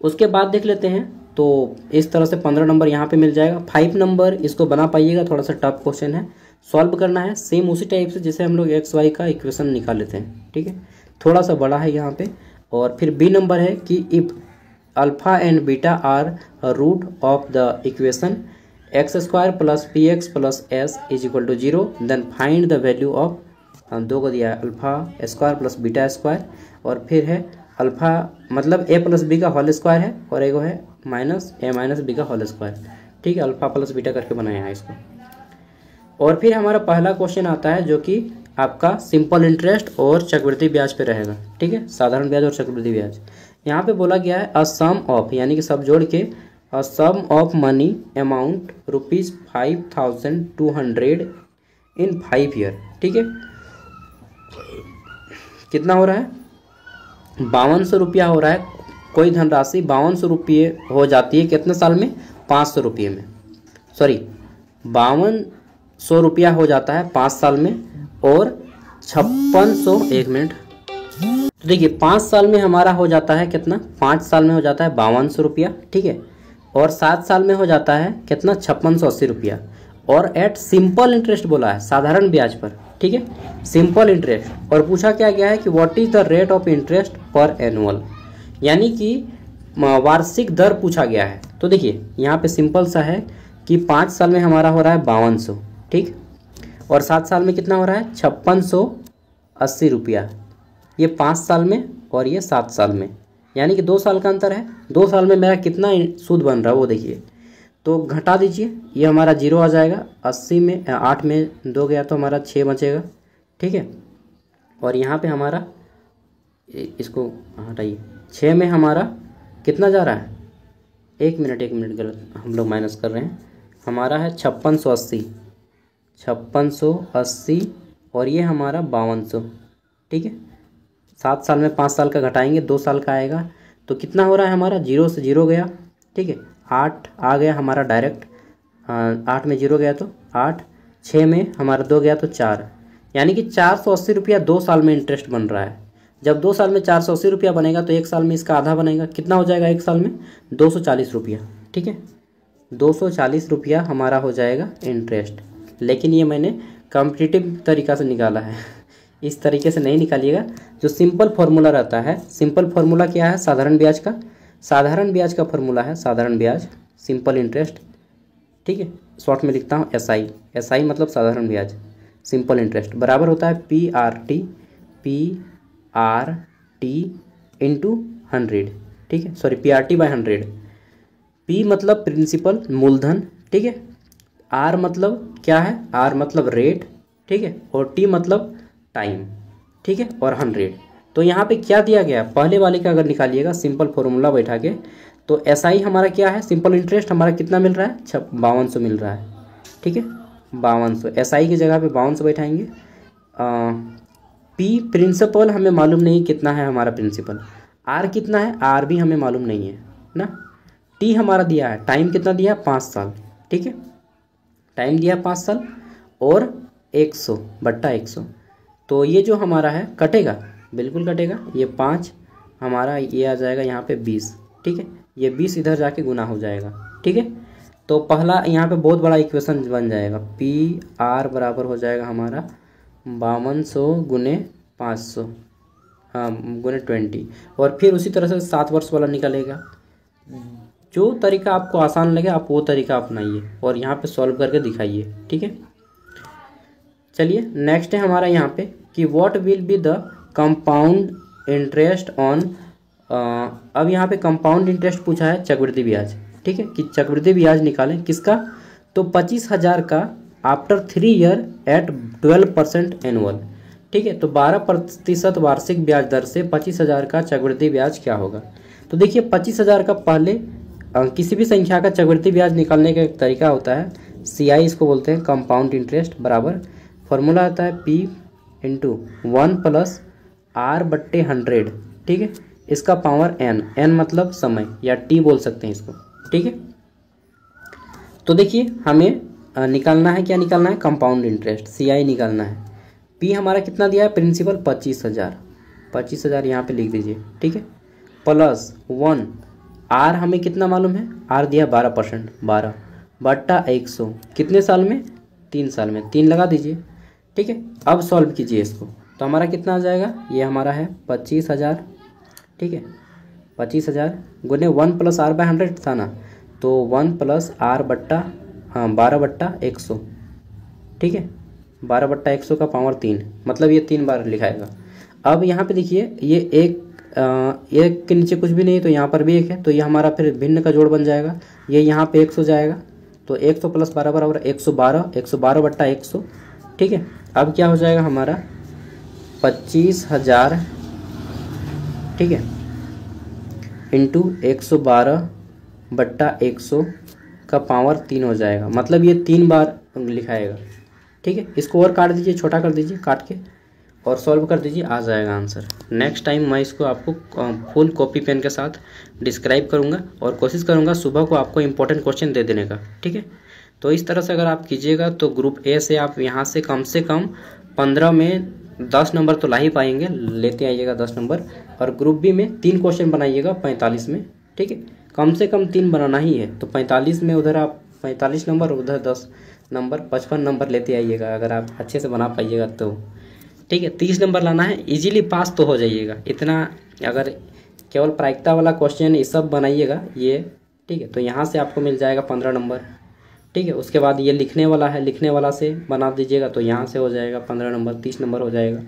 उसके बाद देख लेते हैं, तो इस तरह से 15 नंबर यहाँ पे मिल जाएगा। 5 नंबर इसको बना पाइएगा, थोड़ा सा टफ क्वेश्चन है, सॉल्व करना है सेम उसी टाइप से जैसे हम लोग एक्स वाई का इक्वेशन निकाल लेते हैं, ठीक है, थोड़ा सा बड़ा है यहाँ पे। और फिर बी नंबर है कि if alpha and beta are root of the equation x² + px + s = 0, then find the value of, 2 को दिया है अल्फा² + बीटा स्क्वायर, और फिर है अल्फा मतलब a + b का होल स्क्वायर है, और एगो है -a - b का होल स्क्वायर, ठीक है, अल्फा + बीटा करके बनाया है इसको। और फिर हमारा पहला क्वेश्चन आता है जो कि आपका सिंपल इंटरेस्ट और चक्रवृद्धि ब्याज पे रहेगा, ठीक है, साधारण ब्याज और चक्रवृद्धि ब्याज। यहाँ पे बोला गया है अ सम ऑफ, यानी कि सब जोड़ के, a sum of money amount ₹5,200 in 5 year, ठीक है। कितना हो रहा है, 5200 रुपया हो रहा है, कोई धनराशि 5200 रुपये हो जाती है कितने साल में, 500 रुपये में, सॉरी 5200 रुपया हो जाता है 5 साल में, और 5600, 1 मिनट, तो देखिए 5 साल में हमारा हो जाता है कितना, 5 साल में हो जाता है 5200 रुपया, ठीक है, और 7 साल में हो जाता है कितना, 5680 रुपया, और एट सिंपल इंटरेस्ट बोला है, साधारण ब्याज पर, ठीक है, सिंपल इंटरेस्ट। और पूछा क्या गया है कि what is the rate of interest पर एनुअल, यानी कि वार्षिक दर पूछा गया है। तो देखिए यहाँ पे सिंपल सा है कि 5 साल में हमारा हो रहा है 5200, ठीक, और 7 साल में कितना हो रहा है, 5680 रुपया, ये 5 साल में और ये 7 साल में, यानी कि 2 साल का अंतर है। 2 साल में मेरा कितना सूद बन रहा है वो देखिए, तो घटा दीजिए, ये हमारा 0 आ जाएगा, 80 में 8 में 2 गया तो हमारा 6 बचेगा, ठीक है। और यहाँ पे हमारा, इसको हटाइए, 6 में हमारा कितना जा रहा है, 1 मिनट गलत हम लोग माइनस कर रहे हैं, हमारा है 5680, और ये हमारा 5200, ठीक है। 7 साल में 5 साल का घटाएंगे, 2 साल का आएगा, तो कितना हो रहा है हमारा, 0 से 0 गया, ठीक है, 8 आ गया हमारा डायरेक्ट, 8 में 0 गया तो 8, 6 में हमारा 2 गया तो 4, यानी कि 480 रुपया 2 साल में इंटरेस्ट बन रहा है। जब 2 साल में 480 रुपया बनेगा तो 1 साल में इसका आधा बनेगा, कितना हो जाएगा 1 साल में, 240 रुपया, ठीक है, 240 रुपया हमारा हो जाएगा इंटरेस्ट। लेकिन ये मैंने कॉम्पिटिटिव तरीका से निकाला है, इस तरीके से नहीं निकालिएगा। जो सिंपल फार्मूला रहता है, सिंपल फार्मूला क्या है, साधारण ब्याज का, साधारण ब्याज का फार्मूला है साधारण ब्याज, सिंपल इंटरेस्ट, ठीक है, शॉर्ट में लिखता हूँ SI, SI मतलब साधारण ब्याज। सिंपल इंटरेस्ट बराबर होता है PRT इंटू 100, ठीक है, सॉरी PRT बाय 100। P मतलब प्रिंसिपल मूलधन, ठीक है, R मतलब क्या है, R मतलब रेट, ठीक है, और T मतलब टाइम, ठीक है, और 100। तो यहाँ पे क्या दिया गया, पहले वाले का अगर निकालिएगा सिंपल फॉर्मूला बैठा के, तो SI हमारा क्या है, सिंपल इंटरेस्ट हमारा कितना मिल रहा है, 5200 मिल रहा है, ठीक है, 5200। SI की जगह पे 5200 बैठाएंगे। P प्रिंसिपल हमें मालूम नहीं कितना है हमारा प्रिंसिपल, R कितना है, R भी हमें मालूम नहीं है ना। T हमारा दिया है, टाइम कितना दिया है, 5 साल, ठीक है, टाइम दिया 5 साल और 100/100। तो ये जो हमारा है कटेगा, बिल्कुल कटेगा, ये 5 हमारा ये आ जाएगा यहाँ पे 20, ठीक है, ये 20 इधर जाके गुना हो जाएगा, ठीक है। तो पहला यहाँ पे बहुत बड़ा इक्वेशन बन जाएगा, PR बराबर हो जाएगा हमारा 5200 गुने 500 गुने 20, और फिर उसी तरह से 7 वर्ष वाला निकलेगा। जो तरीका आपको आसान लगे आप वो तरीका अपनाइए और यहाँ पे सॉल्व करके दिखाइए, ठीक है। चलिए नेक्स्ट है हमारा यहाँ पे कि what will be the compound interest on, अब यहाँ पे कंपाउंड इंटरेस्ट पूछा है चक्रवृद्धि ब्याज, ठीक है, कि चक्रवृद्धि ब्याज निकालें किसका, तो 25,000 का आफ्टर 3 ईयर एट 12% एनुअल, ठीक है। तो 12% वार्षिक ब्याज दर से 25,000 का चक्रवृद्धि ब्याज क्या होगा। तो देखिए 25,000 का पहले किसी भी संख्या का चक्रवृद्धि ब्याज निकालने का एक तरीका होता है, CI इसको बोलते हैं कंपाउंड इंटरेस्ट, बराबर फॉर्मूला आता है P इंटू 1 प्लस R/100, ठीक है, इसका पावर N मतलब समय या T बोल सकते हैं इसको, ठीक है। तो देखिए हमें निकालना है, क्या निकालना है, कंपाउंड इंटरेस्ट CI निकालना है। P हमारा कितना दिया है, प्रिंसिपल 25,000 यहाँ पे लिख दीजिए, ठीक है, प्लस 1 R हमें कितना मालूम है, R दिया 12%, 12/100 कितने साल में, 3 साल में, 3 लगा दीजिए, ठीक है। अब सॉल्व कीजिए इसको, तो हमारा कितना आ जाएगा, ये हमारा है 25,000, ठीक है, 25,000 गुने 1 प्लस R/100 था ना, तो 1 प्लस R/12/100, ठीक है, 12/100 का पावर 3, मतलब ये 3 बार लिखाएगा। अब यहाँ पे देखिए ये एक के नीचे कुछ भी नहीं, तो यहाँ पर भी 1 है, तो ये हमारा फिर भिन्न का जोड़ बन जाएगा, ये यहाँ पे 100 जाएगा, तो 100 प्लस 12 बराबर 112, 112/100, ठीक है। अब क्या हो जाएगा हमारा 25,000, ठीक है, इंटू 112/100 का पावर 3 हो जाएगा, मतलब ये 3 बार लिखाएगा, ठीक है। इसको और काट दीजिए, छोटा कर दीजिए काट के और सॉल्व कर दीजिए, आ जाएगा आंसर। नेक्स्ट टाइम मैं इसको आपको फुल कॉपी पेन के साथ डिस्क्राइब करूँगा और कोशिश करूँगा सुबह को आपको इंपॉर्टेंट क्वेश्चन दे देने का, ठीक है। तो इस तरह से अगर आप कीजिएगा तो ग्रुप A से आप यहाँ से कम 15 में 10 नंबर तो ला ही पाएंगे, लेते आइएगा 10 नंबर, और ग्रुप B में 3 क्वेश्चन बनाइएगा 45 में, ठीक है, कम से कम 3 बनाना ही है, तो 45 में उधर आप 45 नंबर, उधर 10 नंबर, 55 नंबर लेते आइएगा अगर आप अच्छे से बना पाइएगा तो, ठीक है। 30 नंबर लाना है, इजीली पास तो हो जाइएगा इतना, अगर केवल प्रायिकता वाला क्वेश्चन ये सब बनाइएगा ये, ठीक है, तो यहाँ से आपको मिल जाएगा 15 नंबर, ठीक है। उसके बाद ये लिखने वाला है, लिखने वाला से बना दीजिएगा तो यहाँ से हो जाएगा 15 नंबर, 30 नंबर हो जाएगा।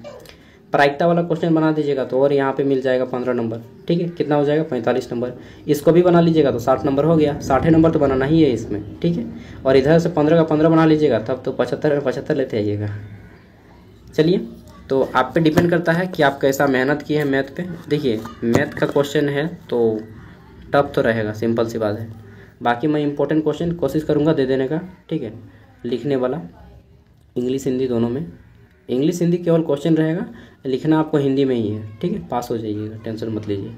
प्रायिकता वाला क्वेश्चन बना दीजिएगा तो और यहाँ पे मिल जाएगा 15 नंबर, ठीक है, कितना हो जाएगा 45 नंबर। इसको भी बना लीजिएगा तो 60 नंबर हो गया, 60 नंबर तो बनाना ही है इसमें, ठीक है। और इधर से 15 का 15 बना लीजिएगा, तब तो 75 लेते आइएगा। चलिए, तो आप पे डिपेंड करता है कि आप कैसा मेहनत किए हैं मैथ पे। देखिए मैथ का क्वेश्चन है तो टफ तो रहेगा, सिंपल सी बात है, बाकी मैं इंपॉर्टेंट क्वेश्चन कोशिश करूँगा दे देने का, ठीक है। लिखने वाला इंग्लिश हिंदी दोनों में, इंग्लिश हिंदी केवल क्वेश्चन रहेगा, लिखना आपको हिंदी में ही है, ठीक है, पास हो जाइएगा, टेंशन मत लीजिए।